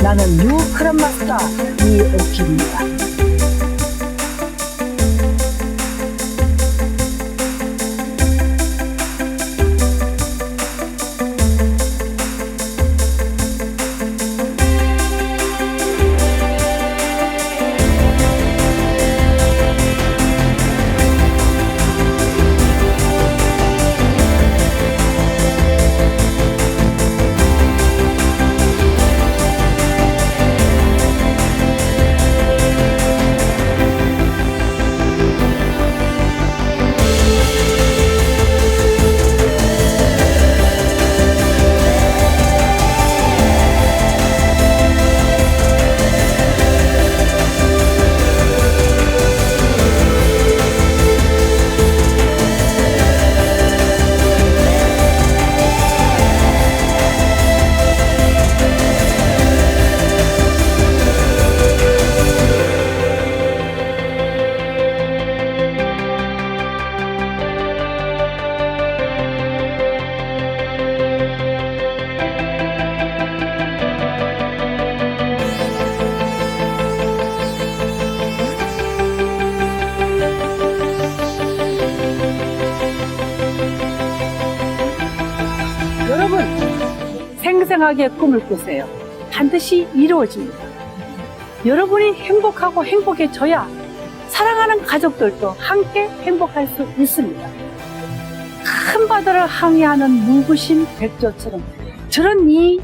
나는 뉴 그랜마스터 이오키입니다. 여러분, 생생하게 꿈을 꾸세요. 반드시 이루어집니다. 여러분이 행복하고 행복해져야 사랑하는 가족들도 함께 행복할 수 있습니다. 큰 바다를 항해하는 무구심 백조처럼 저는 이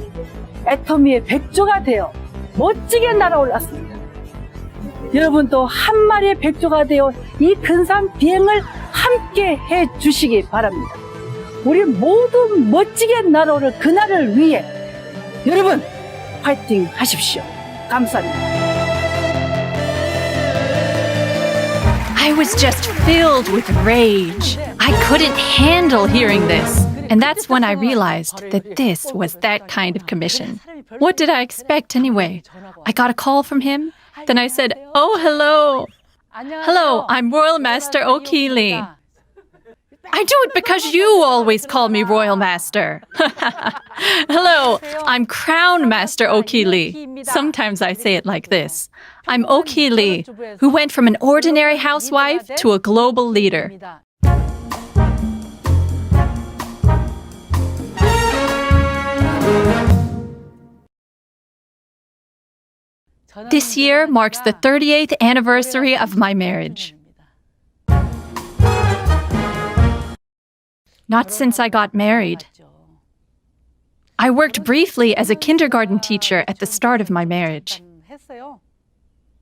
애터미의 백조가 되어 멋지게 날아올랐습니다. 여러분도 한 마리의 백조가 되어 이 근사한 비행을 함께 해주시기 바랍니다. 우리 모두 멋지게 날아오를 그날을 위해 여러분 파이팅 하십시오. 감사합니다. I was just filled with rage. I couldn't handle hearing this. And that's when I realized that this was that kind of commission. What did I expect anyway? I got a call from him. Then I said, "Oh, hello. Hello, I'm Royal Master Hee Lee. I do it because you always call me Royal Master. Hello, I'm Crown Master Hee Lee. Sometimes I say it like this. I'm Hee Lee, who went from an ordinary housewife to a global leader. This year marks the 38th anniversary of my marriage. Not since I got married. I worked briefly as a kindergarten teacher at the start of my marriage.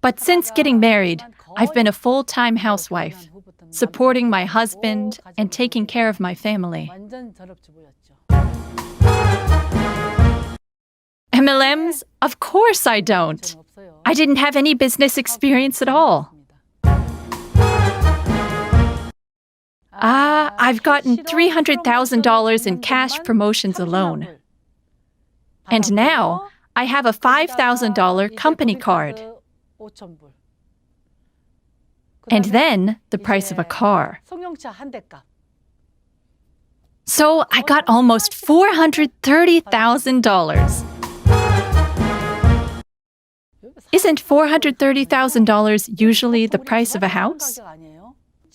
But since getting married, I've been a full-time housewife, supporting my husband and taking care of my family. MLMs? Of course I don't. I didn't have any business experience at all. I've gotten $300,000 in cash promotions alone. And now, I have a $5,000 company card. And then, the price of a car. So, I got almost $430,000. Isn't $430,000 usually the price of a house?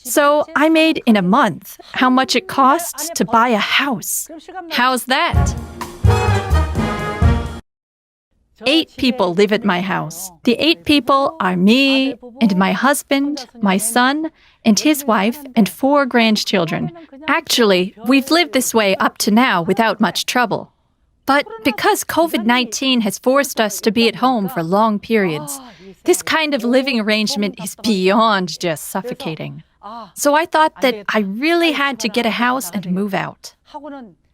So I made in a month how much it costs to buy a house. How's that? 8 people live at my house. The 8 people are me and my husband, my son, and his wife, and 4 grandchildren. Actually, we've lived this way up to now without much trouble. But because COVID-19 has forced us to be at home for long periods, this kind of living arrangement is beyond just suffocating. So I thought that I really had to get a house and move out.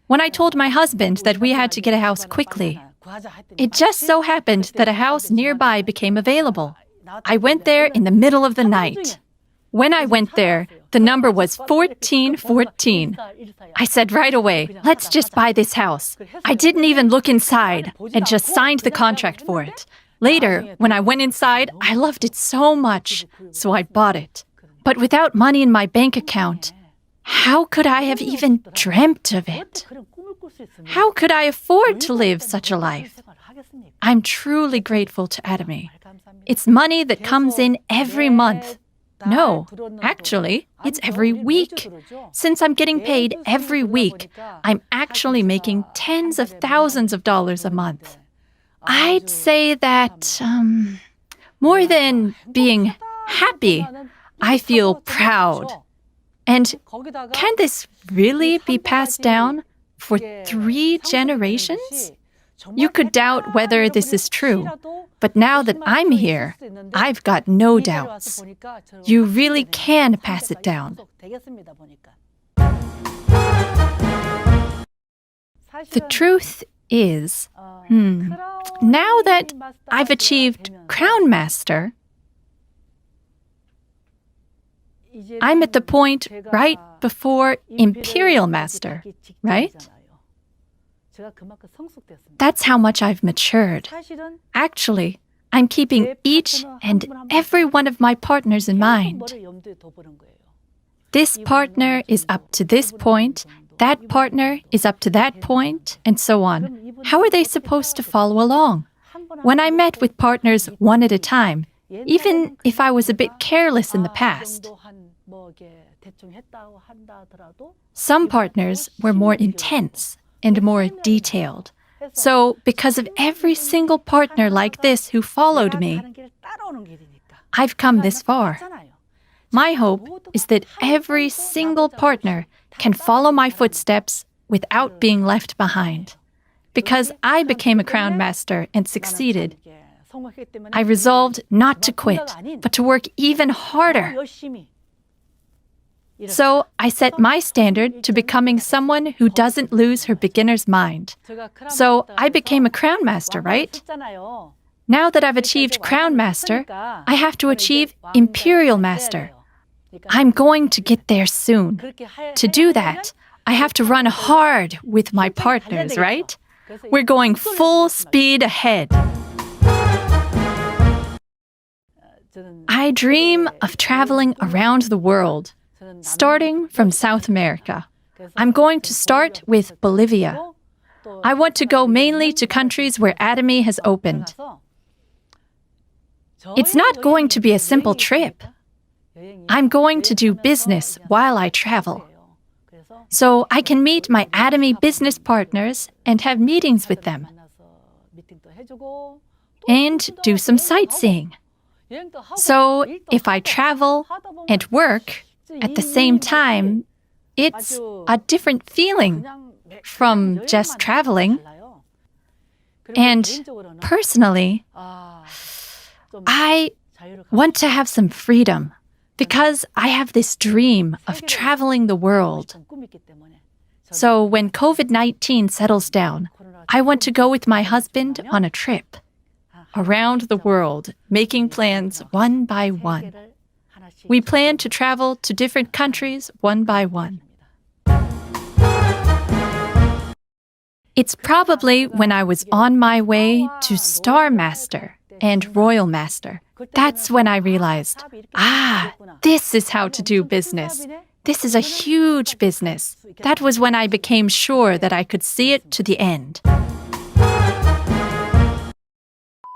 When I told my husband that we had to get a house quickly, it just so happened that a house nearby became available. I went there in the middle of the night. When I went there, the number was 1414. I said right away, let's just buy this house. I didn't even look inside and just signed the contract for it. Later, when I went inside, I loved it so much, so I bought it. But without money in my bank account, how could I have even dreamt of it? How could I afford to live such a life? I'm truly grateful to Atomy. It's money that comes in every month. No, actually, it's every week. Since I'm getting paid every week, I'm actually making tens of thousands of dollars a month. I'd say that more than being happy, I feel proud. And can this really be passed down for 3 generations? You could doubt whether this is true, but now that I'm here, I've got no doubts. You really can pass it down. The truth is, now that I've achieved Crown Master, I'm at the point right before Imperial Master, right? That's how much I've matured. Actually, I'm keeping each and every one of my partners in mind. This partner is up to this point, that partner is up to that point, and so on. How are they supposed to follow along? When I met with partners one at a time, even if I was a bit careless in the past, some partners were more intense and more detailed. So, because of every single partner like this who followed me, I've come this far. My hope is that every single partner can follow my footsteps without being left behind. Because I became a Crown Master and succeeded, I resolved not to quit, but to work even harder. So I set my standard to becoming someone who doesn't lose her beginner's mind. So I became a Crown Master, right? Now that I've achieved Crown Master, I have to achieve Imperial Master. I'm going to get there soon. To do that, I have to run hard with my partners, right? We're going full speed ahead. I dream of traveling around the world, starting from South America. I'm going to start with Bolivia. I want to go mainly to countries where Atomy has opened. It's not going to be a simple trip. I'm going to do business while I travel. So I can meet my Atomy business partners and have meetings with them. And do some sightseeing. So if I travel and work at the same time, it's a different feeling from just traveling. And personally, I want to have some freedom because I have this dream of traveling the world. So when COVID-19 settles down, I want to go with my husband on a trip around the world, making plans one by one. We plan to travel to different countries one by one. It's probably when I was on my way to Star Master and Royal Master. That's when I realized, this is how to do business. This is a huge business. That was when I became sure that I could see it to the end.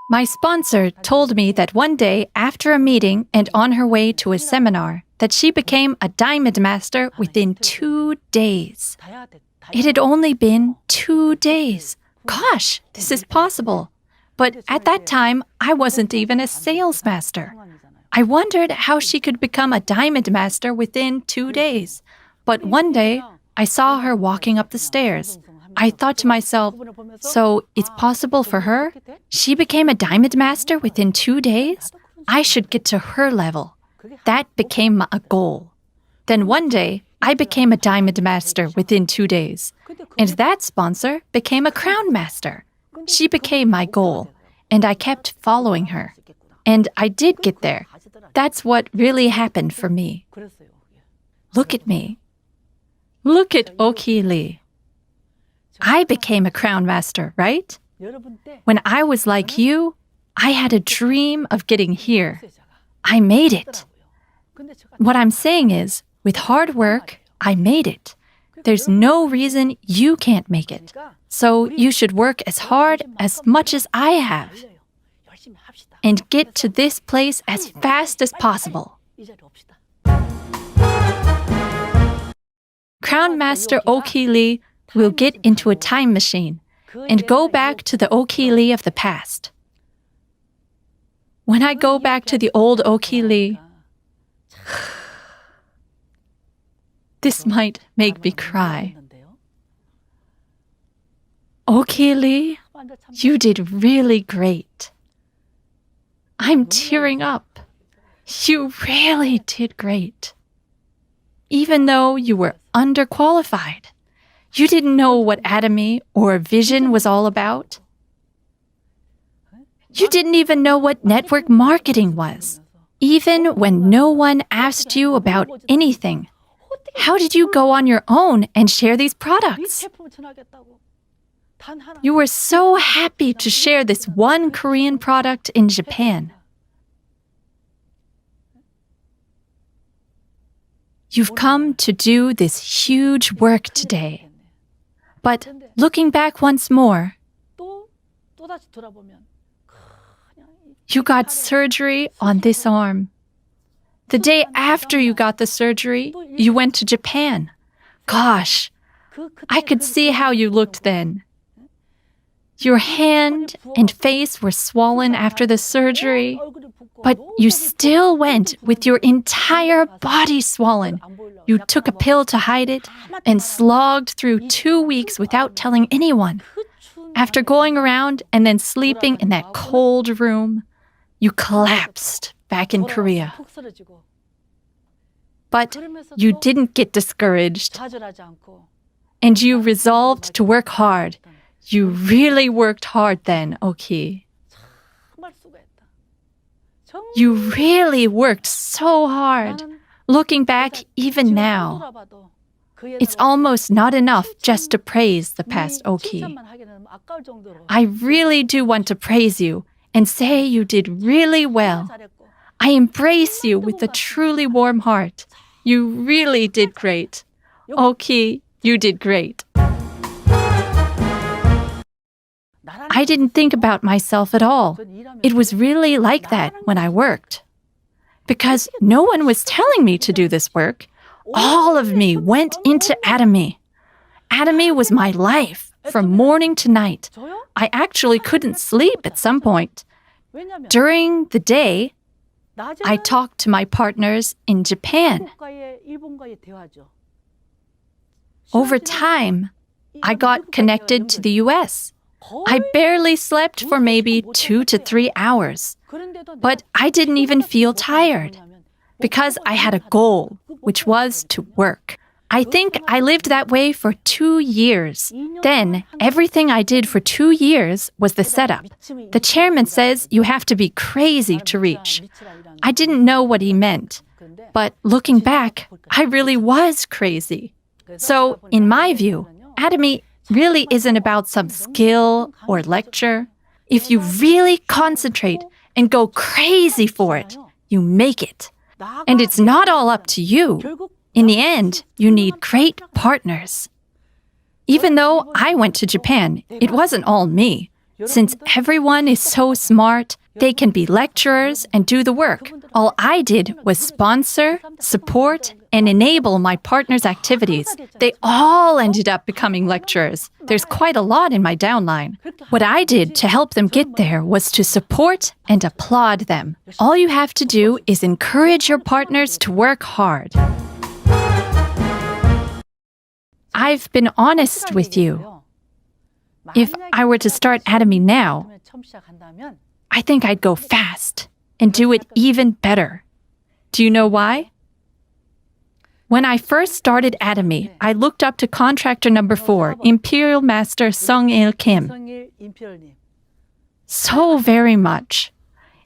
My sponsor told me that one day after a meeting and on her way to a seminar, that she became a Diamond Master within 2 days. It had only been 2 days. Gosh, this is possible. But at that time, I wasn't even a sales master. I wondered how she could become a Diamond Master within 2 days. But one day, I saw her walking up the stairs. I thought to myself, so it's possible for her? She became a Diamond Master within 2 days? I should get to her level. That became a goal. Then one day, I became a Diamond Master within 2 days. And that sponsor became a Crown Master. She became my goal. And I kept following her. And I did get there. That's what really happened for me. Look at me. Look at Hee Lee. I became a Crown Master, right? When I was like you, I had a dream of getting here. I made it. What I'm saying is, with hard work, I made it. there's no reason you can't make it. So you should work as hard as much as I have and get to this place as fast as possible. Crown Master Hee Lee will get into a time machine and go back to the Hee Lee of the past. When I go back to the old Hee Lee, this might make me cry. Hee Lee, you did really great. I'm tearing up. You really did great. Even though you were underqualified, you didn't know what Atomy or Vision was all about. You didn't even know what network marketing was. Even when no one asked you about anything, how did you go on your own and share these products? You were so happy to share this one Korean product in Japan. You've come to do this huge work today. But looking back once more, you got surgery on this arm. The day after you got the surgery, you went to Japan. Gosh, I could see how you looked then. Your hand and face were swollen after the surgery, but you still went with your entire body swollen. You took a pill to hide it and slogged through 2 weeks without telling anyone. After going around and then sleeping in that cold room, you collapsed back in Korea. But you didn't get discouraged, and you resolved to work hard. You really worked hard then, Hee. You really worked so hard. Looking back, even now, it's almost not enough just to praise the past Hee. I really do want to praise you and say you did really well. I embrace you with a truly warm heart. You really did great. Hee, you did great. I didn't think about myself at all. It was really like that when I worked. Because no one was telling me to do this work. All of me went into Atomy. Atomy was my life from morning to night. I actually couldn't sleep at some point. During the day, I talked to my partners in Japan. Over time, I got connected to the US. I barely slept for maybe 2 to 3 hours. But I didn't even feel tired because I had a goal, which was to work. I think I lived that way for 2 years. Then, everything I did for 2 years was the setup. The chairman says you have to be crazy to reach. I didn't know what he meant. But looking back, I really was crazy. So, in my view, Atomy really isn't about some skill or lecture. If you really concentrate and go crazy for it, you make it. And it's not all up to you. In the end, you need great partners. Even though I went to Japan, it wasn't all me. Since everyone is so smart, they can be lecturers and do the work. All I did was sponsor, support, and enable my partners' activities. They all ended up becoming lecturers. There's quite a lot in my downline. What I did to help them get there was to support and applaud them. All you have to do is encourage your partners to work hard. I've been honest with you. If I were to start Atomy now, I think I'd go fast and do it even better. Do you know why? When I first started Atomy, I looked up to contractor number 4, Imperial Master Sung-il Kim, so very much.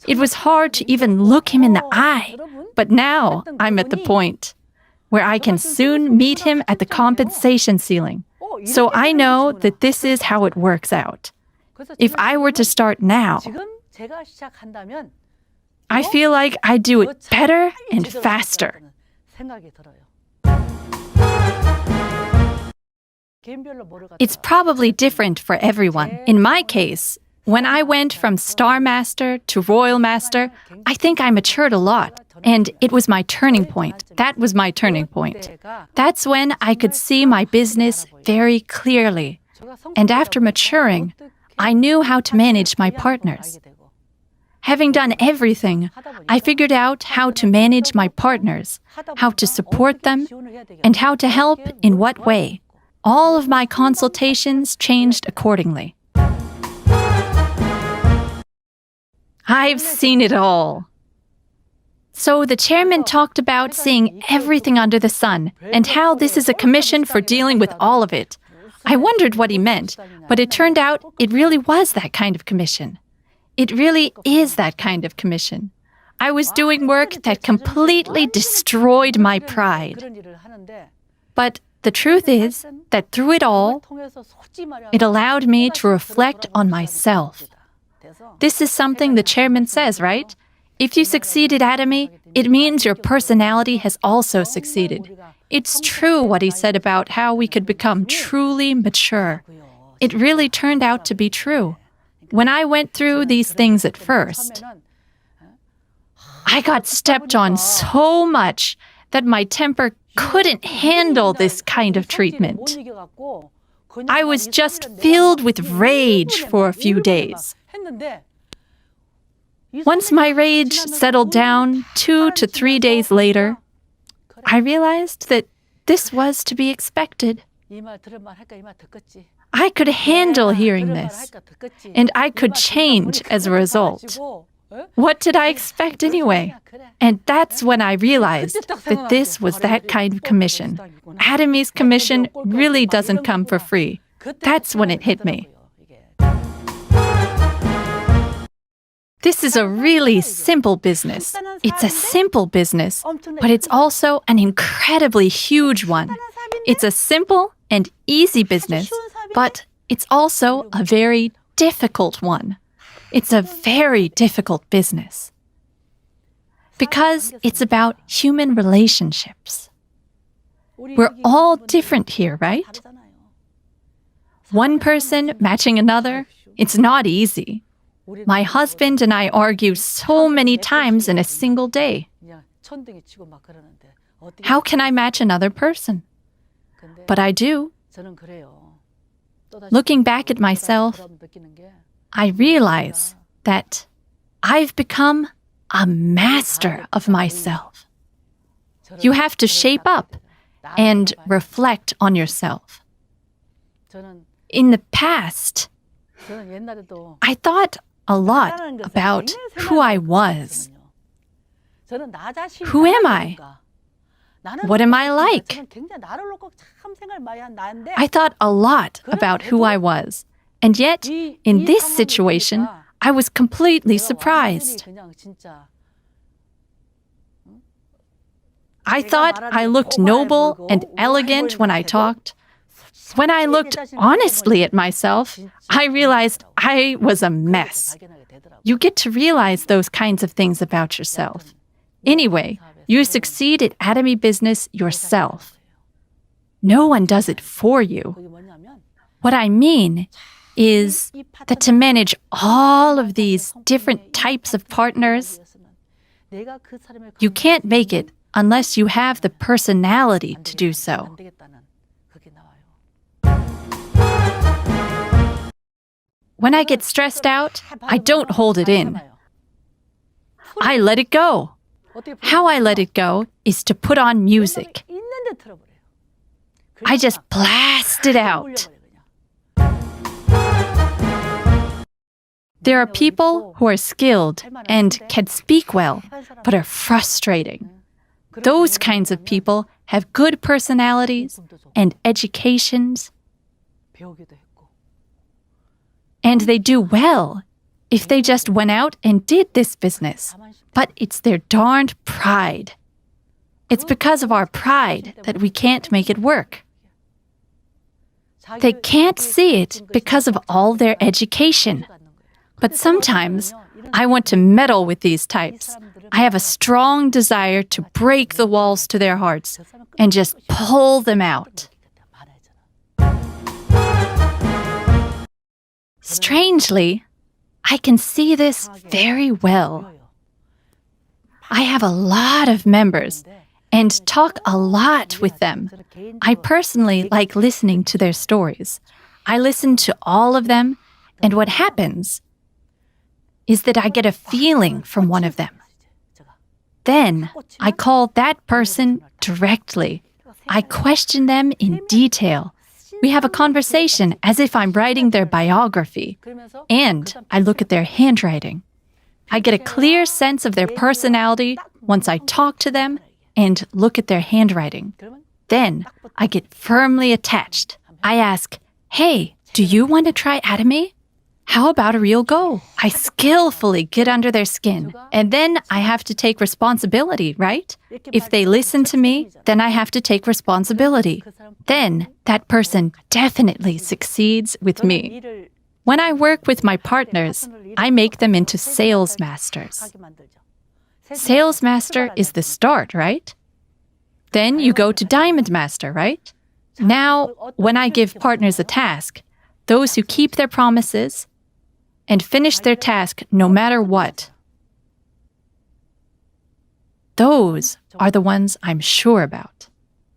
It was hard to even look him in the eye. But now I'm at the point where I can soon meet him at the compensation ceiling. So I know that this is how it works out. If I were to start now, I feel like I do it better and faster. It's probably different for everyone. In my case, when I went from Star Master to Royal Master, I think I matured a lot. And it was my turning point. That was my turning point. That's when I could see my business very clearly. And after maturing, I knew how to manage my partners. Having done everything, I figured out how to manage my partners, how to support them, and how to help in what way. All of my consultations changed accordingly. I've seen it all. So the chairman talked about seeing everything under the sun and how this is a commission for dealing with all of it. I wondered what he meant, but it turned out it really was that kind of commission. It really is that kind of commission. I was doing work that completely destroyed my pride. But the truth is that through it all, it allowed me to reflect on myself. This is something the chairman says, right? If you succeed at Atomy, it means your personality has also succeeded. It's true what he said about how we could become truly mature. It really turned out to be true. When I went through these things at first, I got stepped on so much that my temper couldn't handle this kind of treatment. I was just filled with rage for a few days. Once my rage settled down 2 to 3 days later, I realized that this was to be expected. I could handle hearing this, and I could change as a result. What did I expect anyway? And that's when I realized that this was that kind of commission. Atomy's commission really doesn't come for free. That's when it hit me. This is a really simple business. It's a simple business, but it's also an incredibly huge one. It's a simple and easy business, but it's also a very difficult one. It's a very difficult business because it's about human relationships. We're all different here, right? One person matching another, it's not easy. My husband and I argue so many times in a single day. How can I match another person? But I do. Looking back at myself, I realize that I've become a master of myself. You have to shape up and reflect on yourself. In the past, I thought a lot about who I was. Who am I? What am I like? I thought a lot about who I was. And yet, in this situation, I was completely surprised. I thought I looked noble and elegant when I talked. When I looked honestly at myself, I realized I was a mess. You get to realize those kinds of things about yourself. Anyway, you succeed at Atomy business yourself. No one does it for you. What I mean is that to manage all of these different types of partners, you can't make it unless you have the personality to do so. When I get stressed out, I don't hold it in. I let it go. How I let it go is to put on music. I just blast it out. There are people who are skilled and can speak well, but are frustrating. Those kinds of people have good personalities and educations, and they do well if they just went out and did this business. But it's their darned pride. It's because of our pride that we can't make it work. They can't see it because of all their education. But sometimes I want to meddle with these types. I have a strong desire to break the walls to their hearts and just pull them out. Strangely, I can see this very well. I have a lot of members and talk a lot with them. I personally like listening to their stories. I listen to all of them, and what happens is that I get a feeling from one of them. Then I call that person directly. I question them in detail. We have a conversation as if I'm writing their biography, and I look at their handwriting. I get a clear sense of their personality once I talk to them and look at their handwriting. Then I get firmly attached. I ask, "Hey, do you want to try Atomy? How about a real go?" I skillfully get under their skin, and then I have to take responsibility, right? If they listen to me, then I have to take responsibility. Then that person definitely succeeds with me. When I work with my partners, I make them into sales masters. Sales master is the start, right? Then you go to diamond master, right? Now, when I give partners a task, those who keep their promises and finish their task no matter what, those are the ones I'm sure about.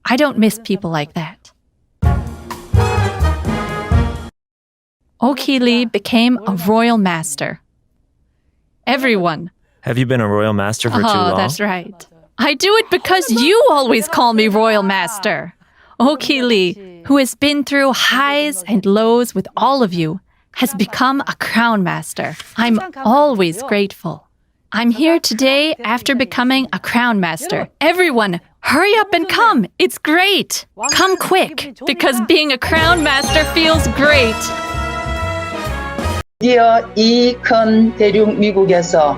I don't miss people like that. Hee Lee became a royal master. Everyone. Have you been a royal master for too long? Oh, that's right. I do it because you always call me royal master. Hee Lee, who has been through highs and lows with all of you, has become a crown master. I'm always grateful. I'm here today after becoming a crown master. Everyone, hurry up and come. It's great. Come quick, because being a crown master feels great. 드디어 이 큰 대륙 미국에서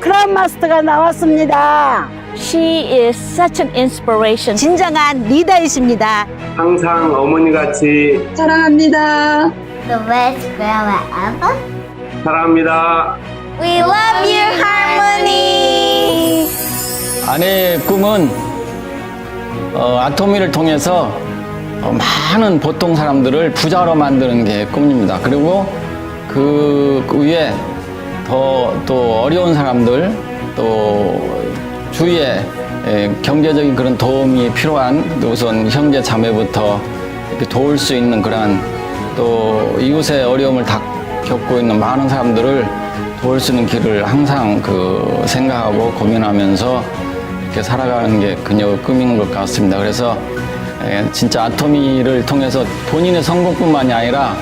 크라운 마스터가 나왔습니다. She is such an inspiration. 진정한 리더이십니다. 항상 어머니같이 사랑합니다. The best grandma ever. 사랑합니다. We love your harmony. 아내의 꿈은 아토미를 통해서 많은 보통 사람들을 부자로 만드는 게 꿈입니다. 그리고 그 위에 또 어려운 사람들, 또 주위에 경제적인 그런 도움이 필요한 우선 형제 자매부터 이렇게 도울 수 있는 그러한 또 이웃의 어려움을 다 겪고 있는 많은 사람들을 도울 수 있는 길을 항상 생각하고 고민하면서 이렇게 살아가는 게 그녀의 꿈인 것 같습니다. 그래서 진짜 아토미를 통해서 본인의 성공뿐만이 아니라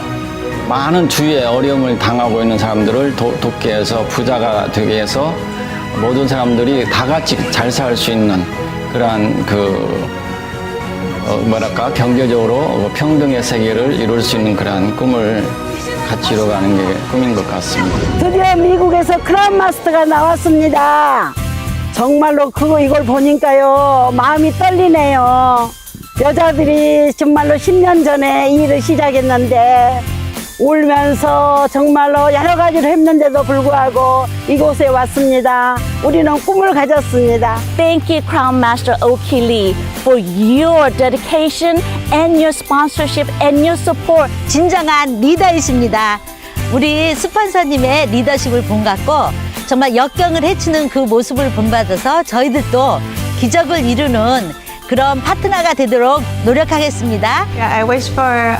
많은 주위에 어려움을 당하고 있는 사람들을 돕게 해서 부자가 되게 해서 모든 사람들이 다 같이 잘 살 수 있는 그러한 경제적으로 평등의 세계를 이룰 수 있는 그러한 꿈을 같이 이뤄가는 게 꿈인 것 같습니다. 드디어 미국에서 크라운 마스터가 나왔습니다. 정말로 이걸 보니까요, 마음이 떨리네요. 여자들이 정말로 10년 전에 이 일을 시작했는데 울면서 정말로 여러 가지를 했는데도 불구하고 이곳에 왔습니다. 우리는 꿈을 가졌습니다. Thank you, Crown Master Hee Lee, for your dedication and your sponsorship and your support. 진정한 리더이십니다. 우리 스폰서님의 리더십을 본받고 정말 역경을 헤치는 그 모습을 본받아서 저희들도 기적을 이루는 그런 파트너가 되도록 노력하겠습니다. Yeah, I wish for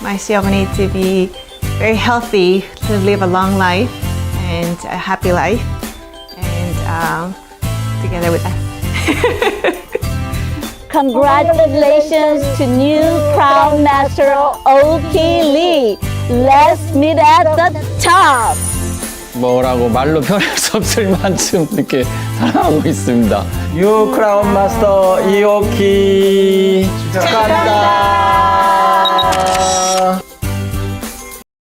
my Siomoni to be very healthy, to live a long life and a happy life, and together with us. Congratulations to new Crown Master Hee Lee. Let's meet at the top. 뭐라고 말로 표현할 수 없을 만큼 이렇게 사랑하고 있습니다. 유 크라운 마스터 이오키 축하합니다.